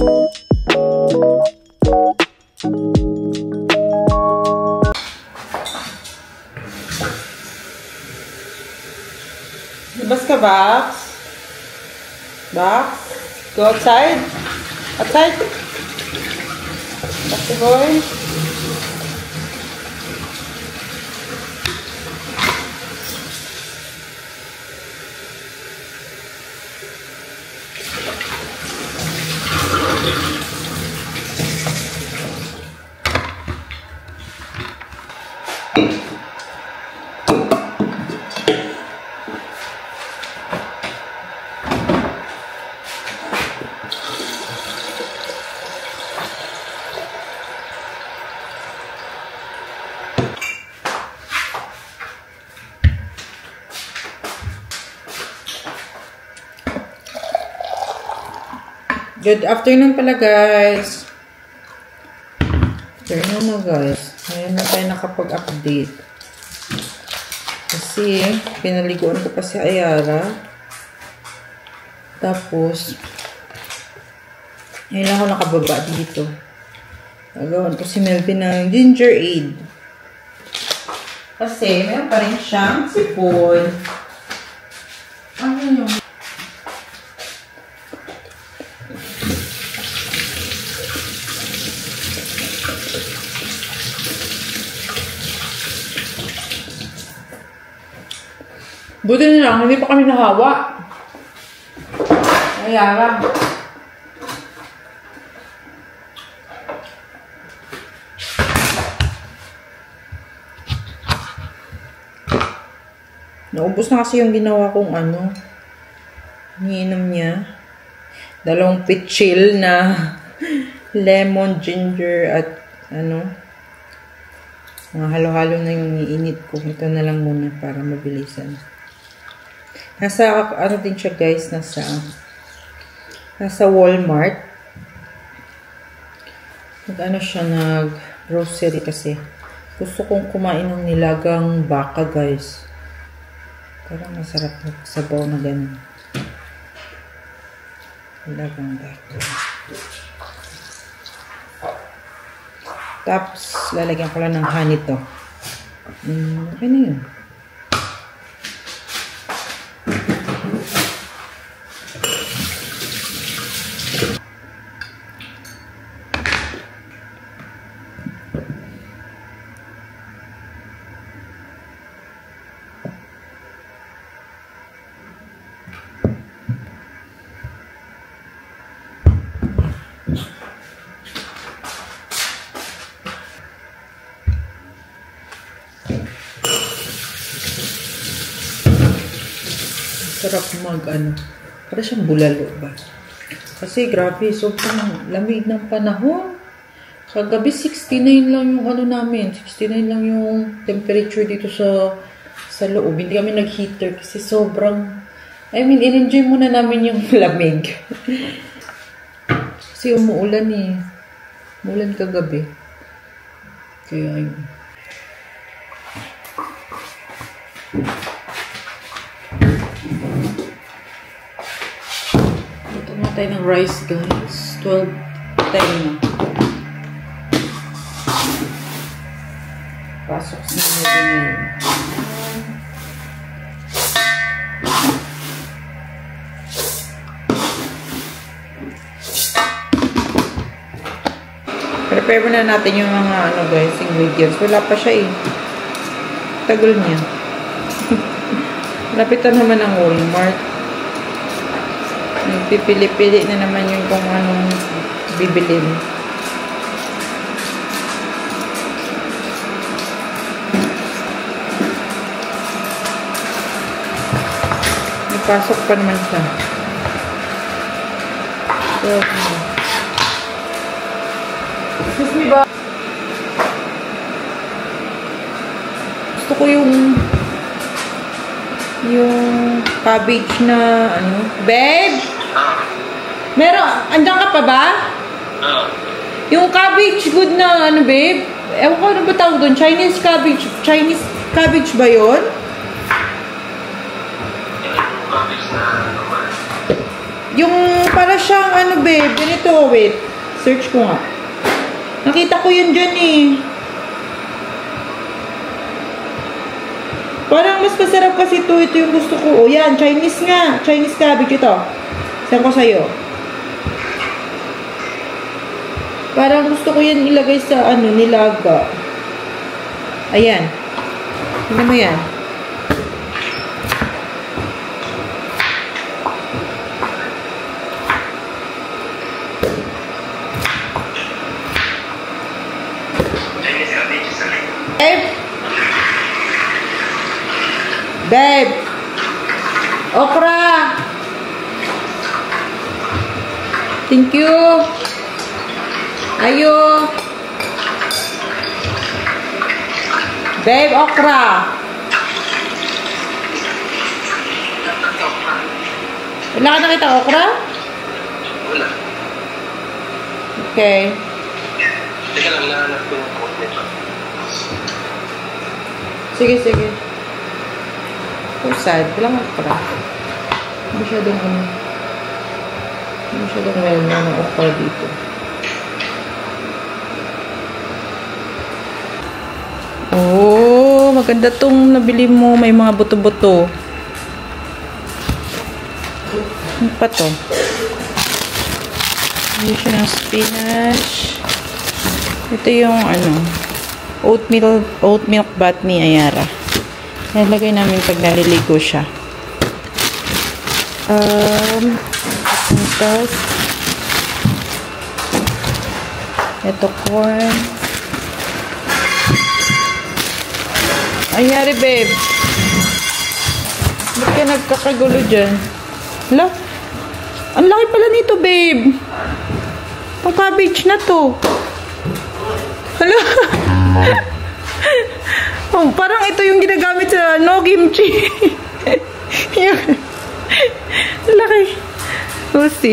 Labas ka, Bax? Bax? Go outside? Outside? Bax, boy? Good afternoon pala, guys. Afternoon na, guys. Ngayon na tayo nakapag-update. Kasi, pinaliguan ko pa si Ayara. Tapos, ngayon ako nakababa dito. Nagawan ko si Melvin ng ginger aid. Kasi, meron pa rin siyang sipon. Ano yung buti na lang, hindi pa kami nahawa. Ayara. Naubos na kasi yung ginawa kong ano. Iniinom niya. 2 pitchil na lemon, ginger, at ano. Mga halo-halo na yung iinit ko. Ito na lang muna para mabilisan. Nasa, ano din siya, guys, nasa Walmart. Nag-ano siya, nag-grocery kasi. Gusto kong kumain ng nilagang baka, guys. Parang masarap na sabaw na ganun. Nilagang baka. Tapos, lalagyan ko lang ng honey to. Okay na yun. Sarap mag-ano. Para siyang bulalo ba? Kasi grabe, sobrang lamig ng panahon. Kagabi 69 lang yung ano namin. 69 lang yung temperature dito sa loob. Hindi kami nag-heater kasi sobrang, I mean, in-enjoy muna namin yung lamig. Kasi umuulan eh. Umuulan kagabi. Kaya yun. Tayo ng rice, guys. 12 tayo na. Pasok sa mga ngayon. Prepare na natin yung mga ano, guys, ingredients. Wala pa siya eh. Tagal niya. Lapitan naman ang Walmart. Nagpipili-pili na naman yung kung anong bibilin. Nagpasok pa naman siya. So, excuse me ba? Gusto ko yung cabbage na ano. Babe? Meron, andyan ka pa ba? Yung cabbage good na ano, babe? Ewan ko ano ba tawag doon? Chinese cabbage. Chinese cabbage ba yun? Yung para siyang ano babe, ganito, wait. Search ko nga. Nakita ko yun dyan eh. Parang mas masarap kasi ito. Ito yung gusto ko. O yan, Chinese nga. Chinese cabbage ito. Saan ko sa'yo? Parang gusto ko yan ilagay sa ano, nilaga. Ayan. Tingnan mo yan. Babe! Okra! Thank you! Ayo! Babe, okra! Wala ka nakita okra? Wala. Okay. Teka lang, nahanap ko yung konti. Sige, sige. So sad. Walang okra. Masyadong well na ng okra dito. Oh, maganda tong nabili mo. May mga buto-buto. Ano pa to? Hindi siya ng spinach. Ito yung ano, oat milk bath ni Ayara. Nalagay namin pag naliligo siya. Ito corn. Ayari babe. Ba't ka nagkakagulo dyan? Hala? Ang laki pala nito babe. Pang cabbage na to. Hala? Oh, parang ito yung ginagamit sa no kimchi. Laki. We'll see.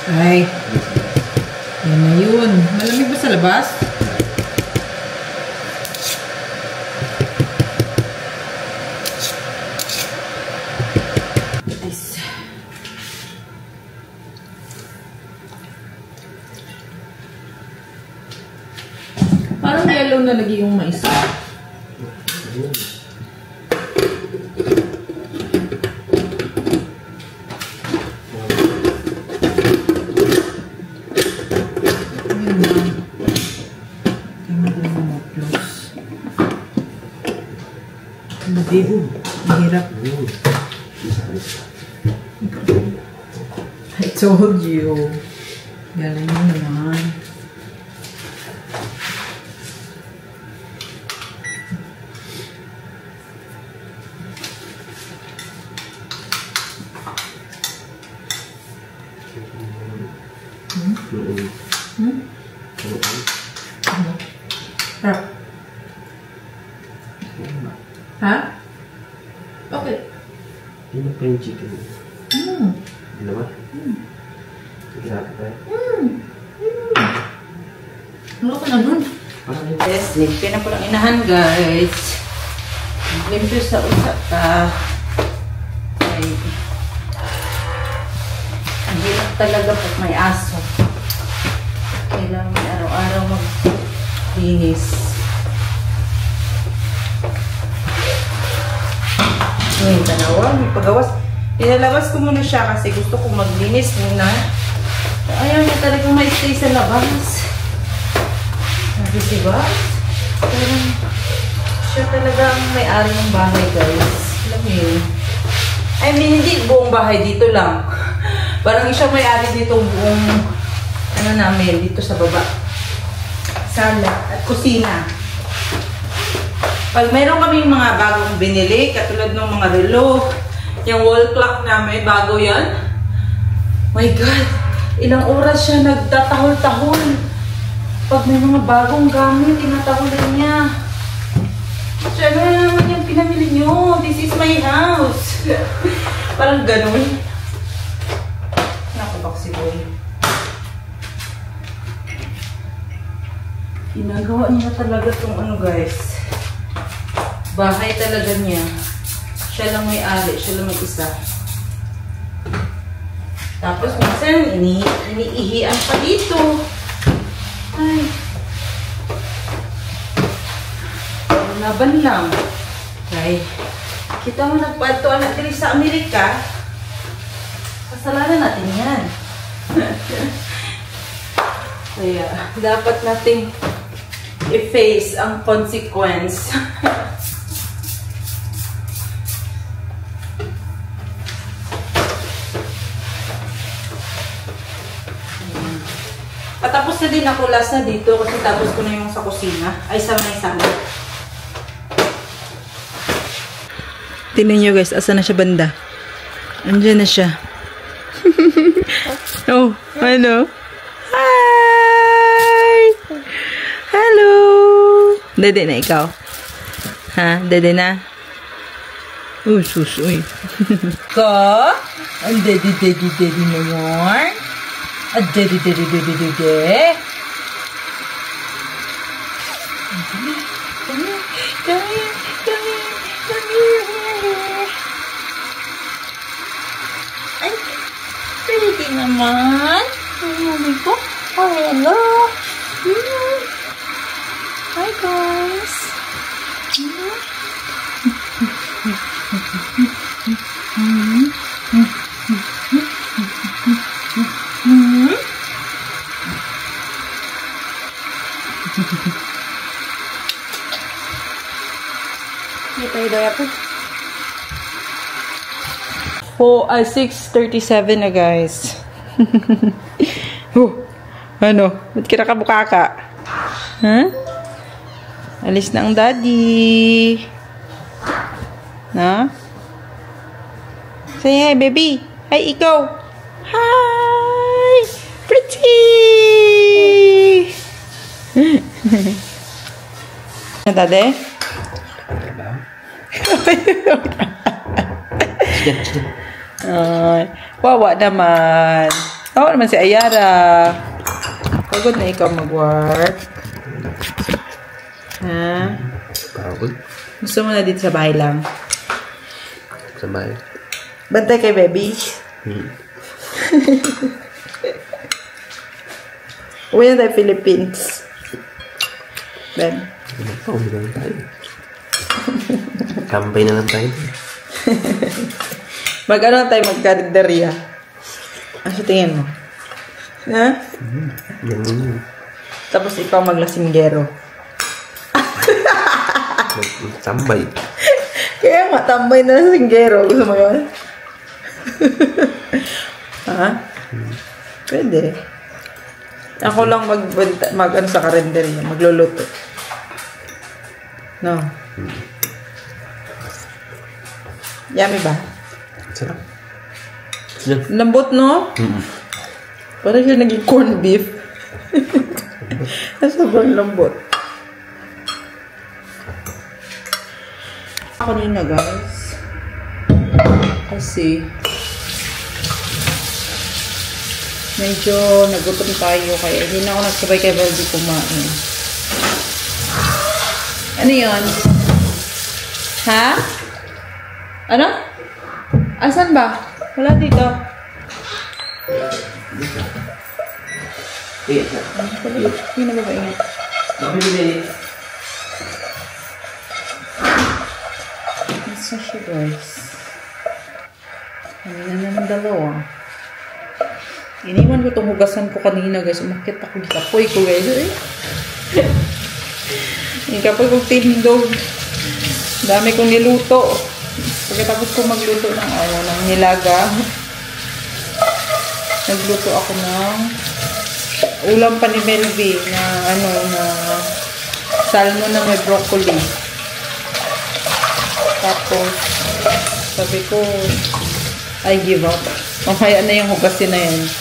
Ay, yan na yun. Malamig ba sa labas? Nice. Parang yellow na lagi yung mais. Bibo, mahirap. I told you. Galing mo naman. Ha? Okay. Hindi pa yung chicken. Dalawa? Grabe tayo. Ano ka na dun? Yes, limpyo na palang inahan guys. Limpyo sa usak ka. Ay, ang hirap talaga pag may aso. Kailangan may araw-araw maglinis. Ngayon, tanawa, may pagawas. Inalabas ko muna siya kasi gusto ko maglinis muna. Ayaw niya talagang ma-stay sa labas. Sabi si Bas, parang siya talagang may-ari ng bahay guys. Alam niyo, I mean, hindi buong bahay, dito lang. Parang siya may-ari dito buong, ano namin, dito sa baba. Sala at kusina. Pag mayroon kaming mga bagong binili, katulad ng mga relo, yung wall clock namin, bago yan. My God, ilang oras siya nagtatahol-tahol. Pag may mga bagong gamit, tinatahulan niya. So, ano na naman yung pinamili nyo? This is my house. Parang ganun. Nakabak si Boy. Ginagawa niya talaga itong ano guys. Bahay talaga niya. Siya lang may-ari. Siya lang mag-isa. Tapos minsan, iniihian pa dito. Ay. Laban lang. Okay. Kita mo nagpato anak diri sa Amerika. Kasalanan natin yan. Kaya, dapat nating i-face ang consequence. Patapos na din ako last na dito kasi tapos ko na yung sa kusina. Ay, sa may sala. Tingnan nyo guys, asa na siya banda? Andiyan na siya. Oh, ano? Hi! Hello! Dede na ikaw? Ha? Dede na? Sus, uy. Ka? Ang dede na yan? Ang dede. Come here. Ay, pretty naman. Mami ko. Oh, hello. Hi, guys. Oh, 6:37 na guys. Ano? Ba't kinakabuka ka? Huh? Alis na ang daddy. Na? Say hi, baby. Hi, ikaw. Hi! Pretty! Na, daddy? Ay, wawa naman. Wawa naman si Ayara. Pagod na ikaw mag-work. Ha? Pagod? Gusto mo na dito sa bahay lang? Sa bahay. Bantay kay baby? Uwi na tayo Philippines. Ben? Uwi na lang tayo. Kampay na lang tayo. Mag-ano tayo magkarinderya? Ano sa tingin mo? Ha? Tapos ikaw maglasinggero. Tambay. Kaya nga, tambay na lasinggero. Gusto mo yun? Ha? Pwede. Ako lang mag-ano sa karinderya. Magluluto. No? Yummy ba? Sarap. Lambot, no? Parang siya naging corned beef. Sobrang lambot. Ako nina, guys. Kasi medyo nagutom tayo kaya hindi na ako nagsabay kay Valdi kumain. Ano yun? Ha? Ano? Asan ba? Wala dito. Hindi na ba ba ingat? Nasa siya guys. Kami na naman dalawa. Iniwan ko itong hugasan ko kanina guys. Umakit ako dito. Kapoy ko guys. Yung kapoy kong tindog. Dami kong niluto. Pagkatapos ko magluto ng ng nilaga, nagluto ako ng ulam pa ni Melvie na na salmon na may broccoli. Tapos, sabi ko, I give up. Mamaya na yung hugasin na yan.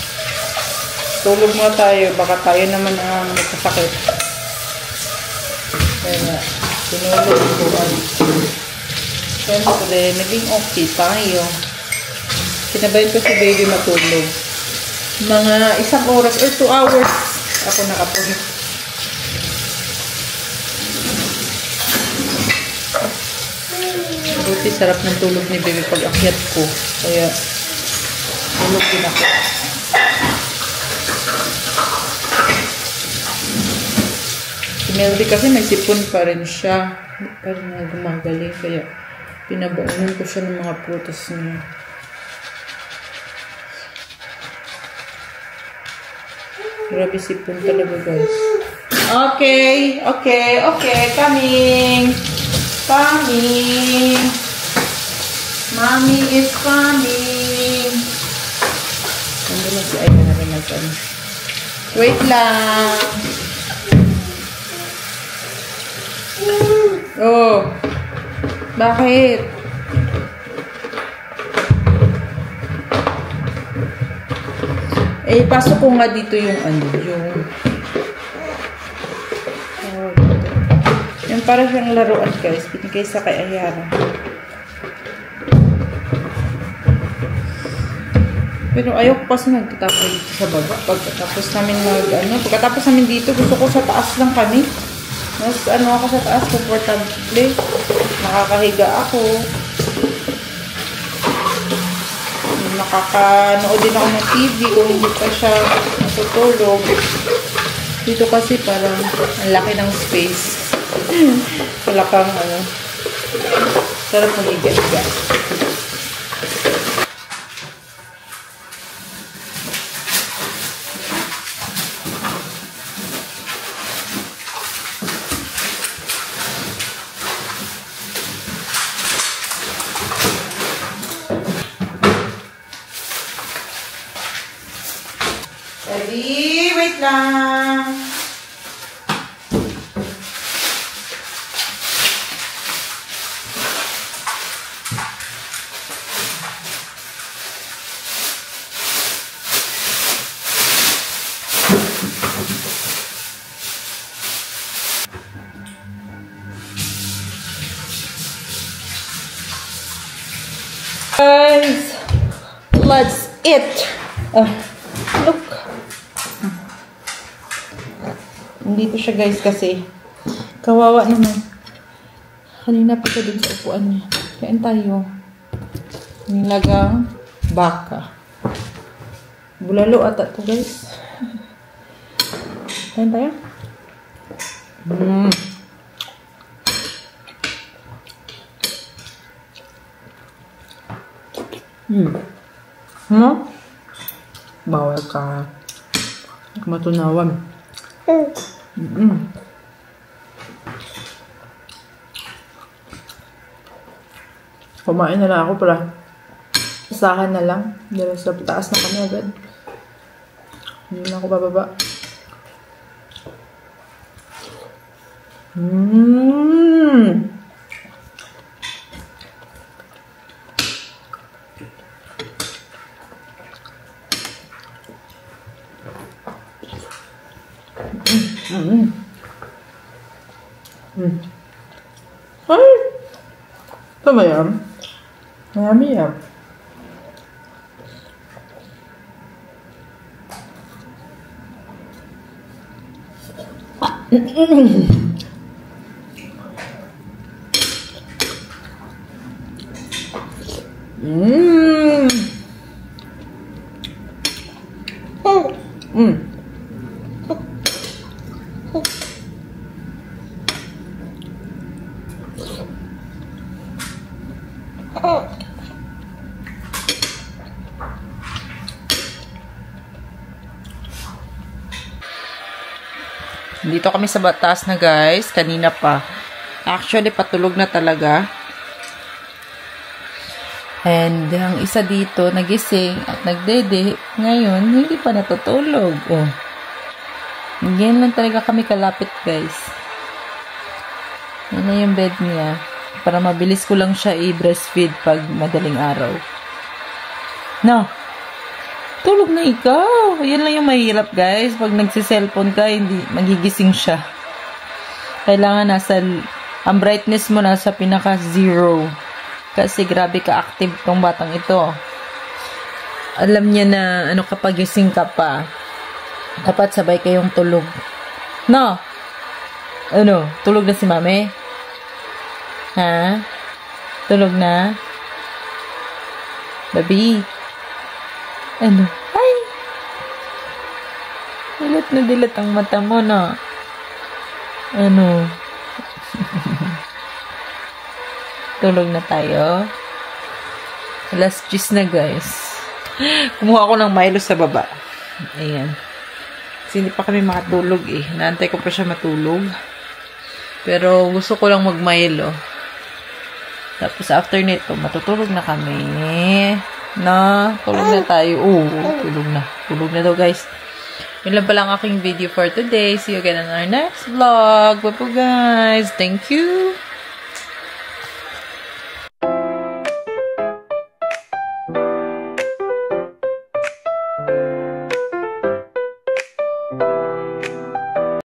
Tulog mo tayo, baka tayo naman ang magkasakit. Kaya, sinulog ko. Siyempre, naging okay tayo. Sinabayan ko si baby matulog. Mga 1 oras or 2 hours ako nakapulog. Buti sarap ng tulog ni baby pag akyat ko. Kaya, tulog din ako. Si Melvie kasi may sipon pa rin siya. Hindi pa rin na gumagaling. Kaya, pinabaunan ko siya ng mga prutas niya. Grabe sipon talaga, guys. Okay. Coming. Mommy is coming. Nandun na si Ayan na rin nag-ano. Wait lang. Oh. Bakit? Pasok ko nga dito yung yung para siyang laruan, guys. Binigay sa kay Ayara. Pero ayoko kasi nagtatapos dito sa baba. Pagkatapos namin dito, gusto ko sa taas lang kami. Mas ako sa taas, comfortable. Nakakahiga ako. Nakakanood din ako ng TV kung hindi pa siya natutulog. Dito kasi parang ang laki ng space. Wala kang sarap mag-iga-iga. Ready? Wait lang. Guys, let's eat. Look. Nandito siya, guys, kasi kawawa naman. Kanina pa siya dun sa upuan niya. Kain tayo. Nilagang baka. Bulalo ata to, guys. Kain tayo. Bawal ka. Matunawan. Kumain na lang ako para isahan na lang. Dahil sa taas na kami agad. Hindi na ako bababa. Ay! Tama yan. Mayami yan. Dito kami sa taas na, guys. Kanina pa. Actually, patulog na talaga. And ang isa dito, nagising at nagdede. Ngayon, hindi pa natutulog. Oh. Ganyan lang talaga kami kalapit, guys. Yan na yung bed niya. Para mabilis ko lang siya i-breastfeed pag madaling araw. No. Tulog na ikaw. Yan lang yung mahirap, guys. Pag nagsiselfone ka, hindi magigising siya. Kailangan ang brightness mo nasa pinaka-zero. Kasi grabe ka-active tong batang ito. Alam niya na kapag gising ka pa, dapat sabay kayong tulog. No? Tulog na si mami? Ha? Tulog na? Baby? Ay! Dilat na dilat ang mata mo, no? Tulog na tayo. Alas 10 na, guys. Kumuha ko ng Milo sa baba. Ayan. Kasi hindi pa kami makatulog eh. Naantay ko pa siya matulog. Pero gusto ko lang mag-Milo. Tapos after nito, matutulog na kami. Tulog na tayo. Tulog na. Tulog na daw, guys. Yun lang pala ang aking video for today. See you again on our next vlog. Bye po, guys. Thank you.